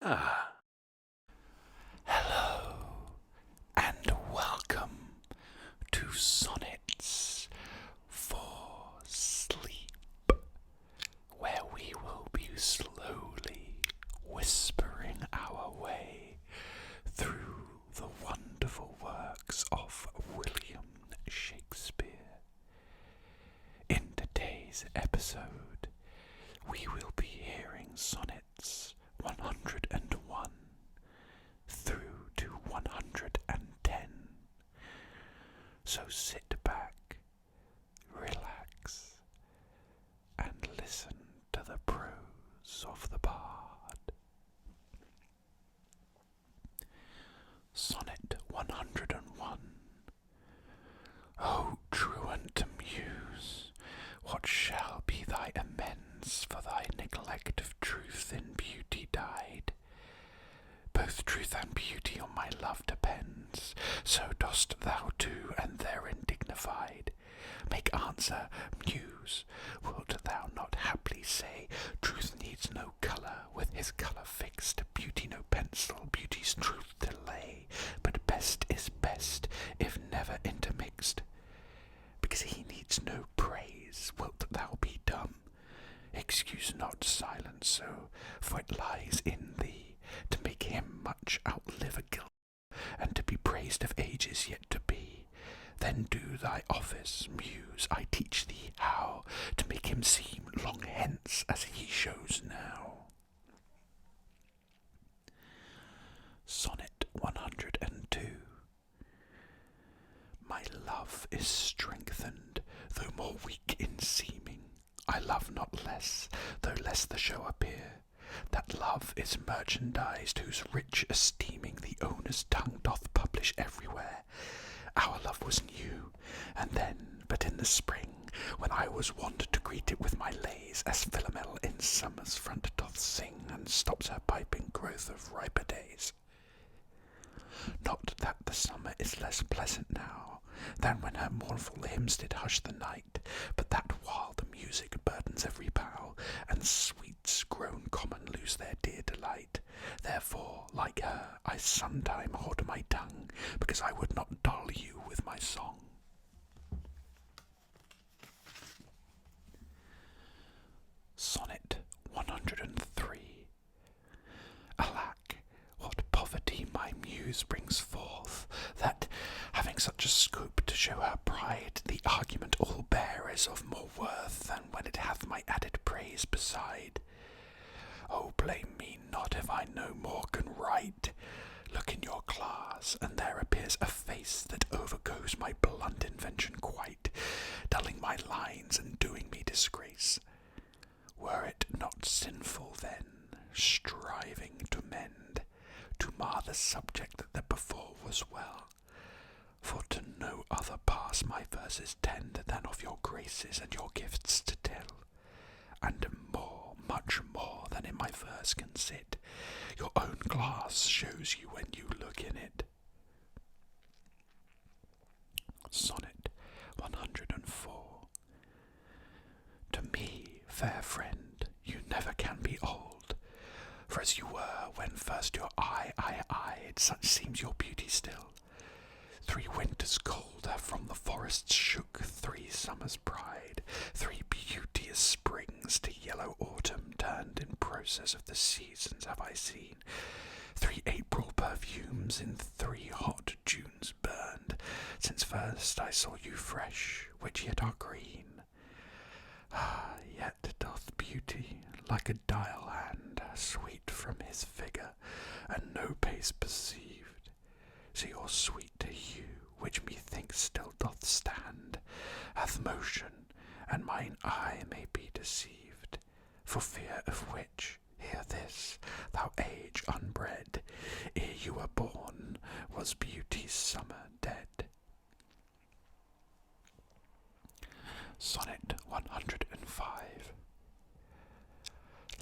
Hello and welcome to Sonnets for Sleep, where we will be slowly whispering our way through the wonderful works of William Shakespeare. In today's episode, we will be hearing Sonnets 101 through to 110. So sit back, relax, and listen to the prose of the bard. Sonnet 101. O truant muse, what shall be thy amends for thy neglect of truth in beauty dyed? Both truth and beauty on my love depends, so dost thou too, and therein dignified. Make answer, muse, wilt thou not haply say, truth needs no colour, with his colour fixed, beauty no pencil, beauty's truth to lay, but best is best, if never intermixed. Because he needs no praise, wilt thou be dumb? Excuse not silence so, for it lies in thee, to make him much outlive a guilt, and to be praised of ages yet to be. Then do thy office, muse, I teach thee how to make him seem long hence as he shows now. Sonnet 102. My love is strengthened, though more weak in seeming. I love not less, though less the show appear. That love is merchandised, whose rich esteeming the owner's tongue doth publish everywhere. Our love was new, and then, but in the spring, when I was wont to greet it with my lays, as Philomel in summer's front doth sing, and stops her piping growth of riper days. Not that the summer is less pleasant now, than when her mournful hymns did hush the night, but that while the music burdens every bough, and sweets grown common lose their dear delight, therefore, like her, I sometime hold my tongue, because I would not dull you with my song. Sonnet 103. Alack, what poverty my muse brings forth, that, having such a scope to show her pride, the argument all bare is of more worth than when it hath my added praise beside. Oh, blame me not if I no more can write. Look in your glass, and there appears a face that overgoes my blunt invention quite, dulling my lines and doing me disgrace. Were it not sinful then, striving to mend, to mar the subject that before was well? For to no other pass my verses tend than of your graces and your gifts to tell, and more, much more than in my verse can sit, your own glass shows you when you look in it. Sonnet 104. To me, fair friend, you never can be old, for as you were when first your eye I eyed, such seems your beauty still. 3 winters cold have from the forests shook 3 summers' pride, 3 beauteous springs to yellow autumn turned in process of the seasons have I seen, 3 April perfumes in 3 hot Junes burned, since first I saw you fresh, which yet are green. Ah, yet doth beauty, like a dial hand, sweet from his figure, and no pace perceived. So your sweet to you, which methinks still doth stand, hath motion, and mine eye may be deceived, for fear of which, hear this, thou age unbred, ere you were born, was beauty's summer dead. Sonnet 105.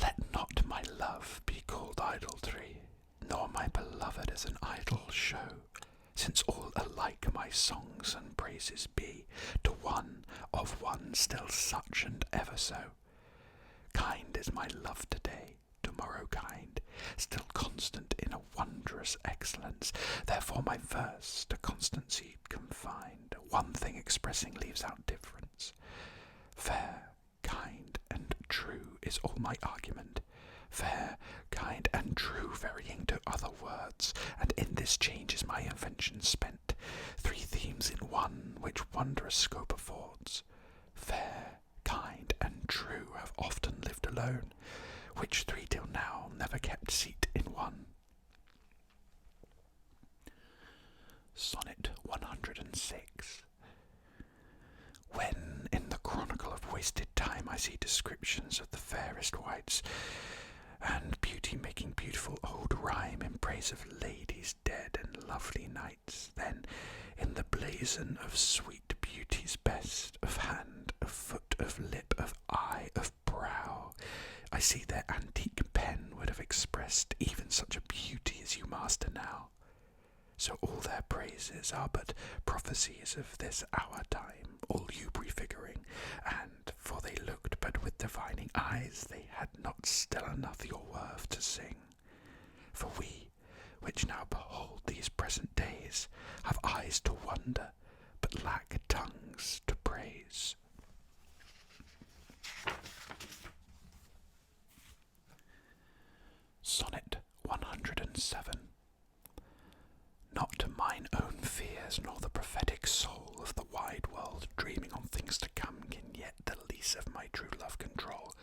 Let not my love be called idolatry, nor my beloved as an idol show, since all alike my songs and praises be, to one of one still such and ever so. Kind is my love today, tomorrow kind, still constant constant in a wondrous excellence. Therefore my verse to constancy confined, one thing expressing leaves out difference. Fair, kind, and true is all my argument. Fair, kind, and true varying to other words, and in this change is my invention spent. Three themes in one, which wondrous scope affords. Fair, kind, and true have often lived alone, which three till now never kept seat in one. Sonnet 106. When in the chronicle of wasted time I see descriptions of the fairest wights, and beauty making beautiful old rhyme in praise of ladies dead and lovely knights, then in the blazon of sweet beauty's best, of hand, of foot, of lip, of eye, of brow, I see their antique pen would have expressed even such a beauty as you master now. So all their praises are but prophecies of this our time, all you prefiguring, and, for they looked but with divining eyes, they had not still enough your worth to sing. For we, which now behold these present days, have eyes to wonder, but lack tongues to praise. Sonnet 107. Not to mine own fears, nor the prophetic soul of the wide world dreaming on things to come, can yet the lease of my true love control,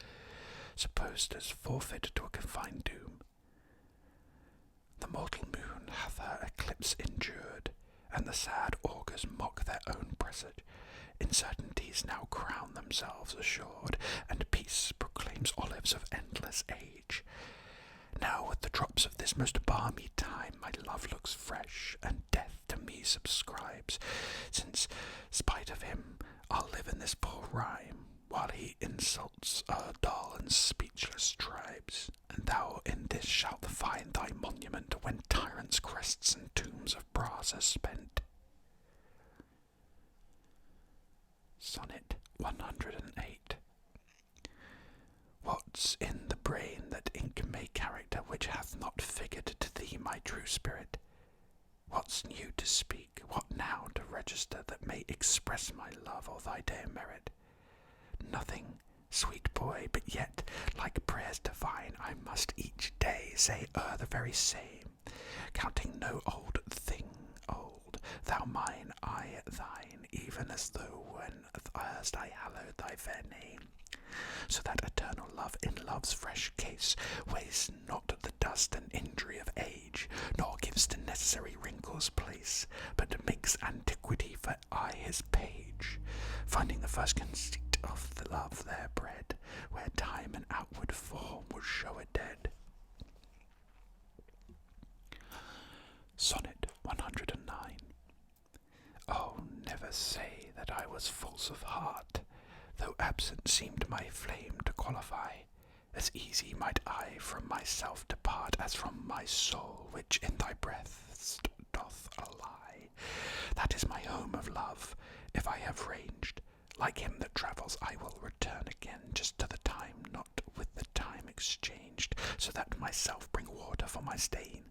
supposed as forfeit to a confined doom. The mortal moon hath her eclipse endured, and the sad augurs mock their own presage. Incertainties now crown themselves assured, and peace proclaims olives of endless age. Now with the drops of this most balmy time my love looks fresh, and death to me subscribes, since, spite of him, I'll live in this poor rhyme, while he insults our dull and speechless tribes. And thou in this shalt find thy monument, when tyrants' crests and tombs of brass are spent. Sonnet 108. What's in the brain that ink may character, which hath not figured to thee my true spirit? What's new to speak, what now to register, that may express my love or thy dear merit? Nothing, sweet boy, but yet, like prayers divine, I must each day say the very same, counting no old thing old, thou mine, I thine, even as though when erst I hallowed thy fair name. So that eternal love in love's fresh case weighs not the dust and injury of age, nor gives to necessary wrinkles place, but makes antiquity for aye his page, finding the first conceit of the love there bred, where time and outward form would show it dead. Sonnet 109. Oh, never say that I was false of heart, though absent seemed my flame to qualify. As easy might I from myself depart, as from my soul, which in thy breast doth lie. That is my home of love, if I have ranged. Like him that travels, I will return again, just to the time, not with the time exchanged, so that myself bring water for my stain.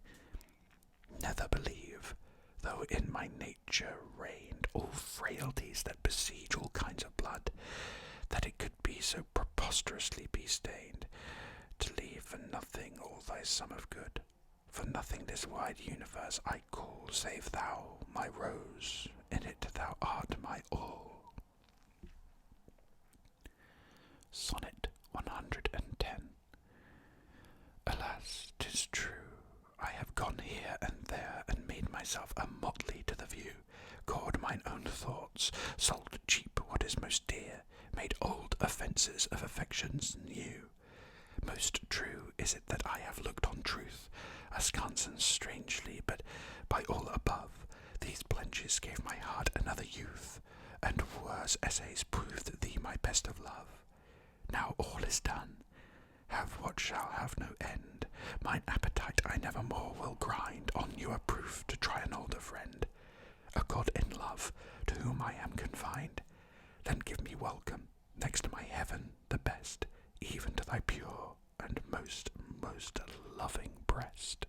Never believe, though in my nature reigned all frailties that besiege all kinds of blood, that it could be so preposterously be stained, to leave for nothing all thy sum of good. For nothing this wide universe I call, save thou, my rose, in it thou art my all. Sonnet 110. Alas, 'tis true, I have gone here and there, and made myself a motley to the view, cored mine own thoughts, sold cheap what is most dear, made old offences of affections new. Most true is it that I have looked on truth, askance and strangely, but by all above, these blenches gave my heart another youth, and worse essays proved thee my best of love. Now all is done, have what shall have no end, mine appetite I never more will grind on newer proof to try an older friend, a god in love, to whom I am confined. Then give me welcome, next to my heaven the best, even to thy pure and most loving breast.